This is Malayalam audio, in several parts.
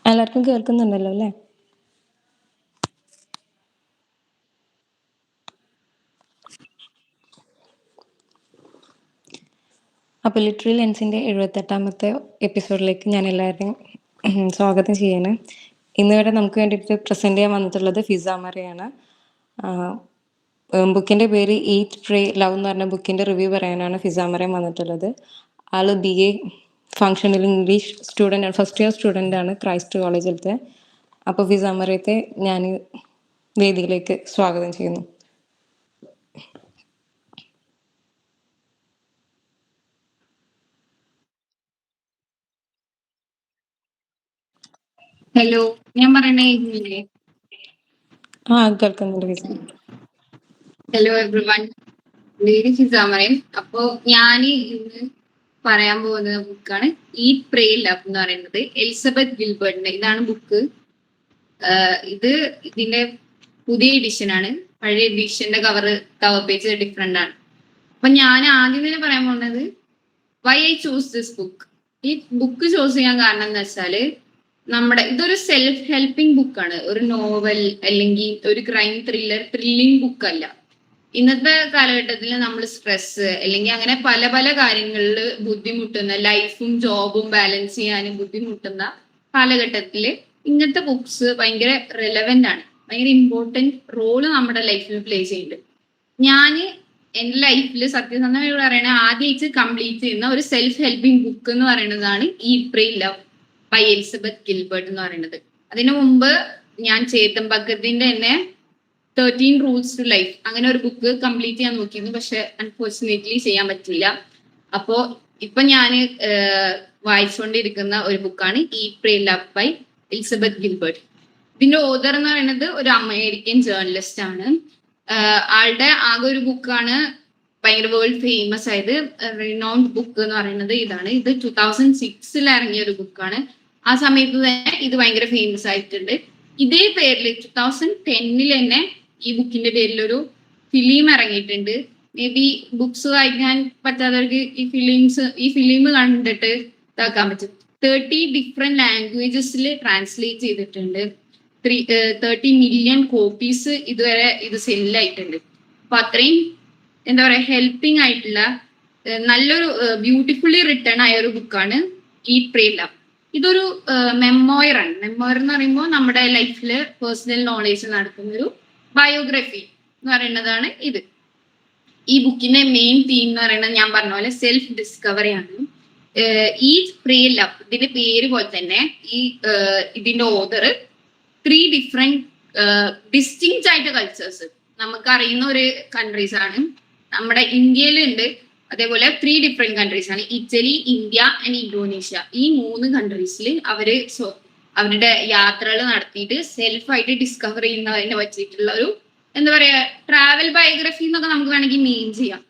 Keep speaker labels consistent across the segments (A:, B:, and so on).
A: എല്ലാവർക്കും കേൾക്കുന്നുണ്ടല്ലോ അല്ലേ? അപ്പോൾ ലിറ്റററി ലെൻസിൻ്റെ 78ാമത്തെ എപ്പിസോഡിലേക്ക് ഞാൻ എല്ലാവരെയും സ്വാഗതം ചെയ്യാണ്. ഇന്നിവിടെ നമുക്ക് വേണ്ടിയിട്ട് പ്രസൻറ്റ് ചെയ്യാൻ വന്നിട്ടുള്ളത് ഫിസ മറിയാണ്. ബുക്കിൻ്റെ പേര് ഈറ്റ് പ്രേ ലവ് എന്ന് പറഞ്ഞ ബുക്കിൻ്റെ റിവ്യൂ പറയാനാണ് ഫിസ മറിയം വന്നിട്ടുള്ളത്. ആൾ BA functional English student, first year student ആണ് ക്രൈസ്റ്റ് കോളേജിലത്തെ. അപ്പോൾ ഫിസ മറിയത്തെ ഞാൻ വേദിയിലേക്ക് സ്വാഗതം ചെയ്യുന്നു.
B: ഹലോ, ഞാൻ പറയണേ
A: കേൾക്കുന്നുണ്ട് ഫിസ.
B: ഹലോ എവ്രിവൺ, പേര് ഫിസ മറിയം. അപ്പോ ഞാൻ ഇന്ന് പറയാൻ പോകുന്ന ബുക്കാണ് ഈറ്റ് പ്രേ ലവ് എന്ന് പറയുന്നത്. എലിസബത്ത് ഗിൽബർട്ടിന്റെ ഇതാണ് ബുക്ക്. ഇത് ഇതിന്റെ പുതിയ എഡിഷൻ ആണ്. പഴയ എഡിഷന്റെ കവർ പേജ് ഡിഫറെന്റ് ആണ്. അപ്പൊ ഞാൻ ആദ്യം തന്നെ പറയാൻ പോകുന്നത് why I choose this book. ഈ ബുക്ക് ചൂസ് ചെയ്യാൻ കാരണം എന്ന് വെച്ചാല് ഇതൊരു സെൽഫ് ഹെൽപ്പിംഗ് ബുക്കാണ്. ഒരു നോവൽ അല്ലെങ്കിൽ ഒരു ക്രൈം ത്രില്ലിംഗ് ബുക്കല്ല. ഇന്നത്തെ കാലഘട്ടത്തിൽ നമ്മൾ സ്ട്രെസ് അല്ലെങ്കിൽ അങ്ങനെ പല പല കാര്യങ്ങളിൽ ബുദ്ധിമുട്ടുന്ന, ലൈഫും ജോബും ബാലൻസ് ചെയ്യാനും ബുദ്ധിമുട്ടുന്ന കാലഘട്ടത്തിൽ ഇങ്ങനത്തെ ബുക്സ് ഭയങ്കര റെലവെന്റ് ആണ്. ഭയങ്കര ഇമ്പോർട്ടൻറ്റ് റോള് നമ്മുടെ ലൈഫിൽ പ്ലേ ചെയ്യുന്നുണ്ട്. ഞാൻ എന്റെ ലൈഫിൽ സത്യസന്ധമായി പറയണ ആദ്യമായിട്ട് കംപ്ലീറ്റ് ചെയ്യുന്ന ഒരു സെൽഫ് ഹെൽപ്പിംഗ് ബുക്ക് എന്ന് പറയുന്നതാണ് eat pray love by Elizabeth Gilbert എന്ന് പറയുന്നത്. അതിനു മുമ്പ് ഞാൻ ചേതമ്പക്കത്തിന്റെ തന്നെ 13 റൂൾസ് ടു ലൈഫ് അങ്ങനെ ഒരു ബുക്ക് കംപ്ലീറ്റ് ചെയ്യാൻ നോക്കിയിരുന്നു. പക്ഷെ അൺഫോർച്ചുനേറ്റ്ലി ചെയ്യാൻ പറ്റില്ല. അപ്പോ ഇപ്പൊ ഞാൻ വായിച്ചുകൊണ്ടിരിക്കുന്ന ഒരു ബുക്കാണ് eat pray love by Elizabeth Gilbert. ഇതിന്റെ ഓതർ എന്ന് പറയുന്നത് ഒരു അമേരിക്കൻ ജേർണലിസ്റ്റ് ആണ്. ആളുടെ ആകെ ഒരു ബുക്കാണ് ഭയങ്കര വേൾഡ് ഫേമസ് ആയത്, റിനൗണ്ട് ബുക്ക് എന്ന് പറയുന്നത് ഇതാണ്. ഇത് 2006 ഇറങ്ങിയ ഒരു ബുക്കാണ്. ആ സമയത്ത് തന്നെ ഇത് ഭയങ്കര ഫേമസ് ആയിട്ടുണ്ട്. ഇതേ പേരിൽ 2010 തന്നെ ഈ ബുക്കിന്റെ പേരിൽ ഒരു ഫിലിം ഇറങ്ങിയിട്ടുണ്ട്. മേ ബി ബുക്സ് വായിക്കാൻ പറ്റാത്തവർക്ക് ഈ ഫിലിം കണ്ടിട്ട് ഇതാക്കാൻ പറ്റും. 30 ഡിഫറെന്റ് ലാംഗ്വേജസിൽ ട്രാൻസ്ലേറ്റ് ചെയ്തിട്ടുണ്ട്. 30 മില്യൺ കോപ്പീസ് ഇതുവരെ ഇത് സെല്ലായിട്ടുണ്ട്. അപ്പൊ അത്രയും എന്താ പറയാ ഹെൽപ്പിംഗ് ആയിട്ടുള്ള നല്ലൊരു ബ്യൂട്ടിഫുള്ളി റിട്ടേൺ ആയ ഒരു ബുക്കാണ് ഈറ്റ് പ്രേ ലവ്. ഇതൊരു മെമ്മോയർ ആണ്. മെമ്മോയർ എന്ന് പറയുമ്പോൾ നമ്മുടെ ലൈഫിൽ പേഴ്സണൽ നോളേജ് നടക്കുന്ന ഒരു ബയോഗ്രഫി എന്ന് പറയുന്നതാണ് ഇത്. ഈ ബുക്കിന്റെ മെയിൻ തീം എന്ന് പറയുന്നത് ഞാൻ പറഞ്ഞ പോലെ സെൽഫ് ഡിസ്കവറി ആണ്. ഈറ്റ് പ്രേ ലവ് ഇതിന്റെ പേര് പോലെ തന്നെ ഇതിന്റെ ഓതർ 3 ഡിഫറെന്റ് ഡിസ്റ്റിങ്ക്റ്റ് ആയിട്ട് കൾച്ചേഴ്സ് നമുക്ക് അറിയുന്ന ഒരു കൺട്രീസ് ആണ്. നമ്മുടെ ഇന്ത്യയിലുണ്ട്. അതേപോലെ 3 ഡിഫറെന്റ് കൺട്രീസ് ആണ്, ഇറ്റലി, ഇന്ത്യ ആൻഡ് ഇന്തോനേഷ്യ. ഈ 3 കൺട്രീസിൽ അവരുടെ യാത്രകൾ നടത്തിയിട്ട് സെൽഫായിട്ട് ഡിസ്കവർ ചെയ്യുന്നതിനെ പറ്റിയിട്ടുള്ള ഒരു എന്താ പറയാ ട്രാവൽ ബയോഗ്രഫി എന്നൊക്കെ നമുക്ക് വേണമെങ്കിൽ മെയിൻ ചെയ്യാം.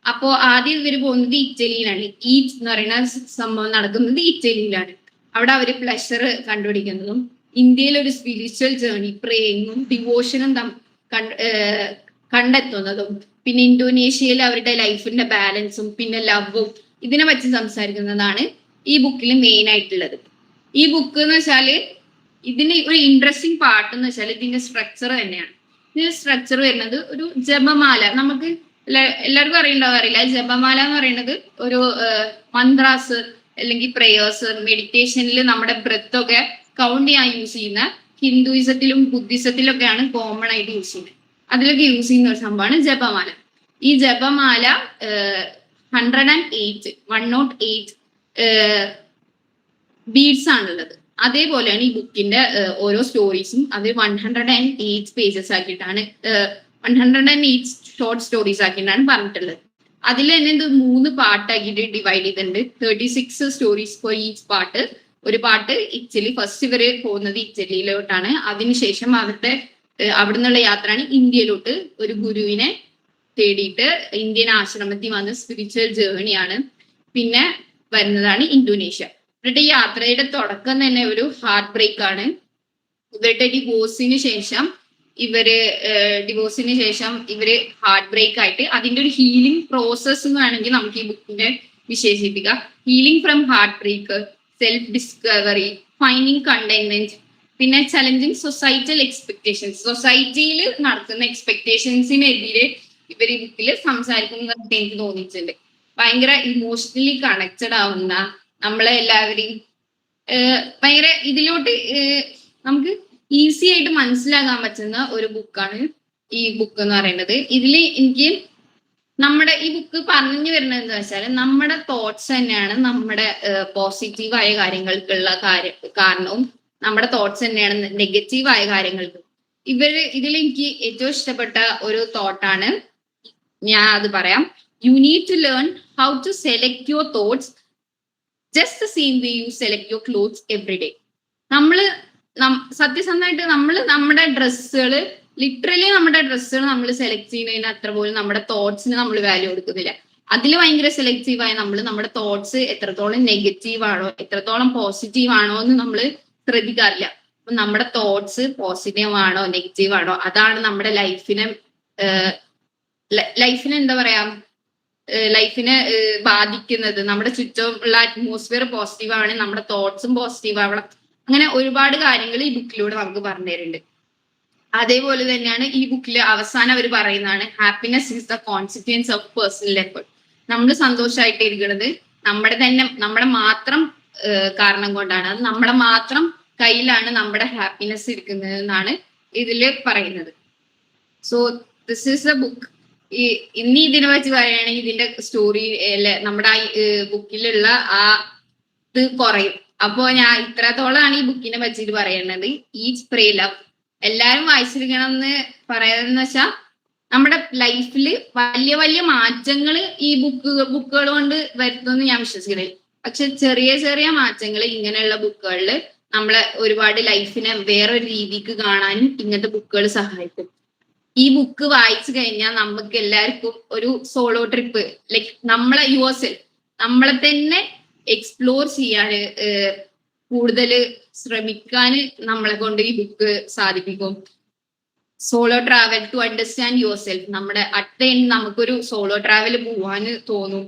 B: അപ്പോ ആദ്യം ഇവര് പോകുന്നത് ഇറ്റലിയിലാണ്. ഈറ്റ് എന്ന് പറയുന്ന സംഭവം നടക്കുന്നത് ഇറ്റലിയിലാണ്. അവിടെ അവര് പ്ലഷർ കണ്ടുപിടിക്കുന്നതും ഇന്ത്യയിൽ ഒരു സ്പിരിച്വൽ ജേർണി, പ്രേയിങ്ങും ഡിവോഷനും കണ്ടെത്തുന്നതും, പിന്നെ ഇന്തോനേഷ്യയിൽ അവരുടെ ലൈഫിന്റെ ബാലൻസും പിന്നെ ലവും ഇതിനെ പറ്റി സംസാരിക്കുന്നതാണ് ഈ ബുക്കിൽ മെയിൻ ആയിട്ടുള്ളത്. ഈ ബുക്ക് എന്ന് വെച്ചാല് ഇതിന് ഒരു ഇൻട്രസ്റ്റിംഗ് പാർട്ട് എന്ന് വെച്ചാൽ ഇതിന്റെ സ്ട്രക്ചർ തന്നെയാണ്. ഇതിന്റെ സ്ട്രക്ചർ വരുന്നത് ഒരു ജപമാല. നമുക്ക് എല്ലാവർക്കും അറിയില്ല, ജപമാല എന്ന് പറയുന്നത് ഒരു മന്ത്രാസ് അല്ലെങ്കിൽ പ്രേയേഴ്സ്, മെഡിറ്റേഷനിൽ നമ്മുടെ ബ്രെത്ത് ഒക്കെ കൗണ്ട് ചെയ്യാൻ യൂസ് ചെയ്യുന്ന ഹിന്ദുയിസത്തിലും ബുദ്ധിസത്തിലും ഒക്കെയാണ് കോമൺ ആയിട്ട് യൂസ് ചെയ്യുന്നത്. അതിലൊക്കെ യൂസ് ചെയ്യുന്ന ഒരു സംഭവമാണ് ജപമാല. ഈ ജപമാല 108 ബീഡ്സ് ആണുള്ളത്. അതേപോലെയാണ് ഈ ബുക്കിന്റെ ഓരോ സ്റ്റോറീസും. അത് 108 പേജസ് ആക്കിയിട്ടാണ് 108 ഷോർട്ട് സ്റ്റോറീസ് ആക്കിയിട്ടാണ് പറഞ്ഞിട്ടുള്ളത്. അതിൽ തന്നെ ഇത് 3 പാർട്ടാക്കിയിട്ട് ഡിവൈഡ് ചെയ്തിട്ടുണ്ട്. 36 സ്റ്റോറീസ് ഫോർ ഈച്ച് പാർട്ട്. ഒരു പാർട്ട് ഇറ്റലി, ഫസ്റ്റ് ഇവര് പോകുന്നത് ഇറ്റലിയിലോട്ടാണ്. അതിനുശേഷം അവിടെ നിന്നുള്ള യാത്രയാണ് ഇന്ത്യയിലോട്ട്. ഒരു ഗുരുവിനെ തേടിയിട്ട് ഇന്ത്യൻ ആശ്രമത്തിൽ വന്ന് സ്പിരിച്വൽ ജേർണിയാണ്. പിന്നെ വരുന്നതാണ് ഇന്തോനേഷ്യ. ഇവരുടെ യാത്രയുടെ തുടക്കം തന്നെ ഒരു ഹാർട്ട് ബ്രേക്ക് ആണ്. ഇവരുടെ ഡിവോഴ്സിന് ശേഷം ഇവര് ഹാർട്ട് ബ്രേക്ക് ആയിട്ട് അതിന്റെ ഒരു ഹീലിംഗ് പ്രോസസ് എന്ന് വേണമെങ്കിൽ നമുക്ക് ഈ ബുക്കിനെ വിശേഷിപ്പിക്കാം. Healing from heart break, self discovery, finding containment, പിന്നെ ചലഞ്ചിങ് സൊസൈറ്റൽ എക്സ്പെക്ടേഷൻസ്. സൊസൈറ്റിയിൽ നടക്കുന്ന എക്സ്പെക്ടേഷൻസിനെതിരെ ഇവർ ഈ ബുക്കിൽ സംസാരിക്കുന്നതായിട്ട് എനിക്ക് തോന്നിയിട്ടുണ്ട്. ഭയങ്കര ഇമോഷണലി കണക്റ്റഡ് ആവുന്ന, നമ്മളെ എല്ലാവരെയും ഭയങ്കര ഇതിലോട്ട് നമുക്ക് ഈസി ആയിട്ട് മനസ്സിലാക്കാൻ പറ്റുന്ന ഒരു ബുക്കാണ് ഈ ബുക്ക് എന്ന് പറയുന്നത്. ഇതിൽ എനിക്ക് നമ്മുടെ ഈ ബുക്ക് പറഞ്ഞു വരുന്നത് എന്താ വെച്ചാൽ, നമ്മുടെ തോട്ട്സ് തന്നെയാണ് നമ്മുടെ പോസിറ്റീവായ കാര്യങ്ങൾക്കുള്ള കാരണവും നമ്മുടെ തോട്ട്സ് തന്നെയാണ് നെഗറ്റീവായ കാര്യങ്ങൾക്ക്. ഇതിൽ എനിക്ക് ഏറ്റവും ഇഷ്ടപ്പെട്ട ഒരു തോട്ടാണ്, ഞാൻ അത് പറയാം. You need to learn how to select your thoughts just the same way you select your clothes every day. സത്യസന്ധമായിട്ട് നമ്മുടെ ഡ്രസ്സുകള്, ലിറ്ററലി നമ്മുടെ ഡ്രസ്സുകൾ നമ്മൾ സെലക്ട് ചെയ്യുന്നതിന് അത്ര പോലും നമ്മുടെ തോട്ട്സിന് നമ്മൾ വാല്യൂ കൊടുക്കുന്നില്ല. അതിൽ ഭയങ്കര സെലക്റ്റീവായ നമ്മുടെ തോട്ട്സ് എത്രത്തോളം നെഗറ്റീവ് ആണോ എത്രത്തോളം പോസിറ്റീവ് ആണോ എന്ന് നമ്മൾ ശ്രദ്ധിക്കാറില്ല. അപ്പൊ നമ്മുടെ തോട്ട്സ് പോസിറ്റീവ് ആണോ നെഗറ്റീവ് ആണോ, അതാണ് നമ്മുടെ ലൈഫിനെ എന്താ പറയാ, ലൈഫിനെ ബാധിക്കുന്നത്. നമ്മുടെ ചുറ്റുമുള്ള അറ്റ്മോസ്ഫിയർ പോസിറ്റീവ് ആവണം, നമ്മുടെ തോട്ട്സും പോസിറ്റീവ് ആവണം. അങ്ങനെ ഒരുപാട് കാര്യങ്ങൾ ഈ ബുക്കിലൂടെ നമുക്ക് പറഞ്ഞു തരുന്നുണ്ട്. അതേപോലെ തന്നെയാണ് ഈ ബുക്കിൽ അവസാനം അവർ പറയുന്നതാണ്, happiness is the consequence of personal effort. നമ്മൾ സന്തോഷമായിട്ട് ഇരിക്കുന്നത് നമ്മുടെ മാത്രം കാരണം കൊണ്ടാണ്. അത് നമ്മുടെ മാത്രം കയ്യിലാണ് നമ്മുടെ ഹാപ്പിനെസ് ഇരിക്കുന്നത് എന്നാണ് ഇതില് പറയുന്നത്. So this is the book. ഇനി ഇതിനെ വെച്ച് പറയുകയാണെങ്കിൽ ഇതിന്റെ സ്റ്റോറി നമ്മുടെ ബുക്കിലുള്ള ആ ഇത് കുറയും. അപ്പോ ഞാൻ ഇത്രത്തോളാണ് ഈ ബുക്കിനെ പറ്റിയിട്ട് പറയുന്നത്. ഈച്ച് പ്രേ ലവ് എല്ലാരും വായിച്ചിരിക്കണം എന്ന് പറയാന്ന് വെച്ചാൽ, നമ്മുടെ ലൈഫിൽ വലിയ വലിയ മാറ്റങ്ങൾ ഈ ബുക്കുകൾ കൊണ്ട് വരുത്തുമെന്ന് ഞാൻ വിശ്വസിക്കുന്നത്. പക്ഷെ ചെറിയ ചെറിയ മാറ്റങ്ങൾ ഇങ്ങനെയുള്ള ബുക്കുകളിൽ നമ്മളെ ഒരുപാട് ലൈഫിനെ വേറൊരു രീതിക്ക് കാണാനും ഇങ്ങനത്തെ ബുക്കുകൾ സഹായിക്കും. ഈ ബുക്ക് വായിച്ചു കഴിഞ്ഞാൽ നമുക്ക് എല്ലാവർക്കും ഒരു സോളോ ട്രിപ്പ്, ലൈക്ക് നമ്മളെ തന്നെ എക്സ്പ്ലോർ ചെയ്യാൻ കൂടുതൽ ശ്രമിക്കാൻ നമ്മളെ കൊണ്ട് ഈ ബുക്ക് സാധിപ്പിക്കും. Solo travel to understand yourself. നമ്മുടെ നമുക്കൊരു സോളോ ട്രാവൽ പോവാൻ തോന്നും.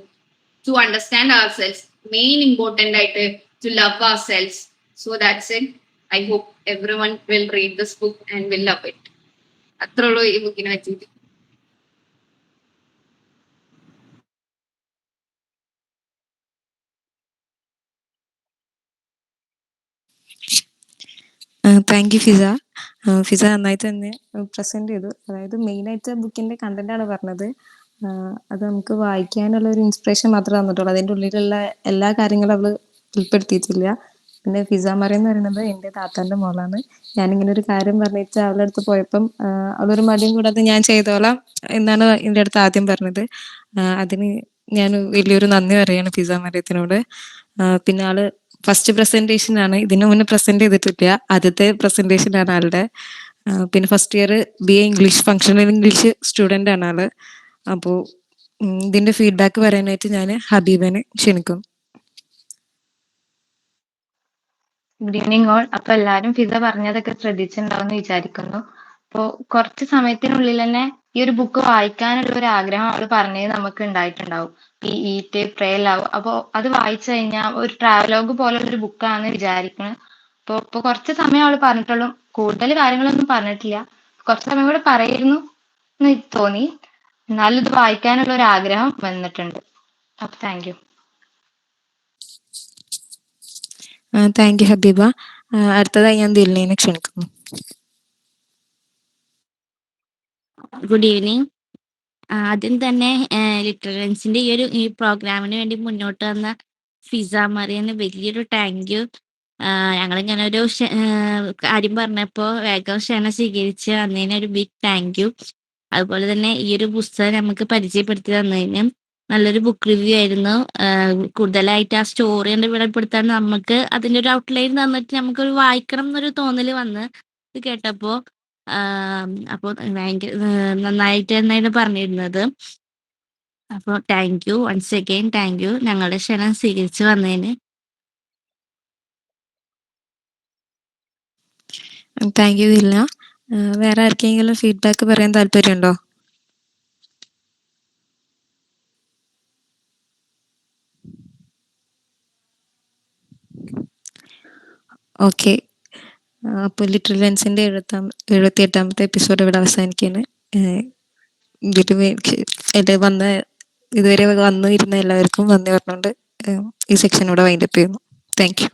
B: To understand our self, main important ആയിട്ട് to love our self. So that's it. I hope everyone will read this book and will love it. അത്രേ ഉള്ളൂ ഈ ബുക്കിനെ വെച്ചിട്ട്.
A: Thank you Fiza. ഫിസ നന്നായിട്ട് തന്നെ പ്രസന്റ് ചെയ്തു. അതായത് മെയിനായിട്ട് ബുക്കിന്റെ കണ്ടന്റാണ് പറഞ്ഞത്. അത് നമുക്ക് വായിക്കാനുള്ള ഒരു ഇൻസ്പിറേഷൻ മാത്രമേ തന്നിട്ടുള്ളൂ. അതിൻ്റെ ഉള്ളിലുള്ള എല്ലാ കാര്യങ്ങളും അവള് ഉൾപ്പെടുത്തിയിട്ടില്ല. പിന്നെ ഫിസ മറിയം എന്ന് പറയുന്നത് എൻ്റെ താത്താൻ്റെ മോളാണ്. ഞാനിങ്ങനെ ഒരു കാര്യം പറഞ്ഞിട്ട് അവളുടെ അടുത്ത് പോയപ്പം അവളൊരു മടിയും കൂടാതെ ഞാൻ ചെയ്തോളാം എന്നാണ് എൻ്റെ അടുത്ത് ആദ്യം പറഞ്ഞത്. അതിന് ഞാൻ വലിയൊരു നന്ദി പറയാണ് ഫിസ മറിയത്തിനോട്. പിന്നെ ആള് ഫസ്റ്റ് പ്രസന്റേഷൻ ആണ്, ഇതിനു മുന്നേ പ്രസന്റ് ചെയ്തിട്ടില്ല, ആദ്യത്തെ പ്രസന്റേഷൻ ആണ് ആളുടെ. പിന്നെ first year BA English, functional English student ആണ് ആള്. അപ്പോൾ ഇതിന്റെ ഫീഡ്ബാക്ക് പറയാനായിട്ട് ഞാൻ ഹബീബനെ ക്ഷണിക്കും.
C: Good evening all. അപ്പൊ എല്ലാരും ഫിസ പറഞ്ഞതൊക്കെ ശ്രദ്ധിച്ചിട്ടുണ്ടാവും വിചാരിക്കുന്നു. അപ്പോ കുറച്ച് സമയത്തിനുള്ളിൽ തന്നെ ഈ ഒരു ബുക്ക് വായിക്കാനുള്ള ഒരു ആഗ്രഹം അവള് പറഞ്ഞത് നമുക്ക് ഉണ്ടായിട്ടുണ്ടാവും. ഈ ഈറ്റ് പ്രേ ലവ്. അപ്പോ അത് വായിച്ചു കഴിഞ്ഞാൽ ഒരു ട്രാവലോഗ് പോലുള്ള ഒരു ബുക്കാണെന്ന് വിചാരിക്കണം. ഇപ്പൊ കുറച്ച് സമയം അവള് പറഞ്ഞിട്ടുള്ളൂ, കൂടുതൽ കാര്യങ്ങളൊന്നും പറഞ്ഞിട്ടില്ല. കുറച്ച് സമയം കൂടെ പറയായിരുന്നു എന്ന് തോന്നി. എന്നാലും ഇത് വായിക്കാനുള്ള ഒരു ആഗ്രഹം വന്നിട്ടുണ്ട്. അപ്പൊ താങ്ക് യു.
A: താങ്ക് യു ഹബീബ. അടുത്തതായി ഞാൻ ദിൽനയെ ക്ഷണിക്കുന്നു.
D: Good evening. ആദ്യം തന്നെ ലിറ്ററൻസിന്റെ ഈ പ്രോഗ്രാമിന് വേണ്ടി മുന്നോട്ട് വന്ന ഫിസ മറിയന് വലിയൊരു താങ്ക് യു. ഞങ്ങളിങ്ങനെ ഒരു കാര്യം പറഞ്ഞപ്പോൾ വേഗം ക്ഷണം സ്വീകരിച്ച് വന്നതിന് ഒരു ബിഗ് താങ്ക് യു. അതുപോലെ തന്നെ ഈ ഒരു പുസ്തകം നമുക്ക് പരിചയപ്പെടുത്തി തന്നതിന് നല്ലൊരു ബുക്ക് റിവ്യൂ ആയിരുന്നു. കൂടുതലായിട്ട് ആ സ്റ്റോറി കൊണ്ട് വെളിപ്പെടുത്താൻ നമുക്ക് അതിൻ്റെ ഒരു ഔട്ട്ലൈൻ തന്നിട്ട് നമുക്കൊരു വായിക്കണം എന്നൊരു തോന്നൽ വന്ന് ഇത് കേട്ടപ്പോൾ. അപ്പോൾ ഭയങ്കര നന്നായിട്ട് തന്നെയാണ് പറഞ്ഞിരുന്നത്. അപ്പോൾ thank you once again. Thank you ഞങ്ങളുടെ ക്ഷണം സ്വീകരിച്ച് വന്നതിന്.
A: താങ്ക് യു ദിൽന. വേറെ ആർക്കെങ്കിലും ഫീഡ്ബാക്ക് പറയാൻ താല്പര്യമുണ്ടോ? ഓക്കെ, അപ്പോൾ ലിറ്റിൽ ലെൻസിൻ്റെ 78ാമത്തെ എപ്പിസോഡ് ഇവിടെ അവസാനിക്കുകയാണ്. ഇതുവരെ വന്നു ഇരുന്ന എല്ലാവർക്കും നന്ദി പറഞ്ഞുകൊണ്ട് ഈ സെക്ഷൻ ഇവിടെ വൈൻഡപ്പ് ചെയ്യുന്നു. Thank you.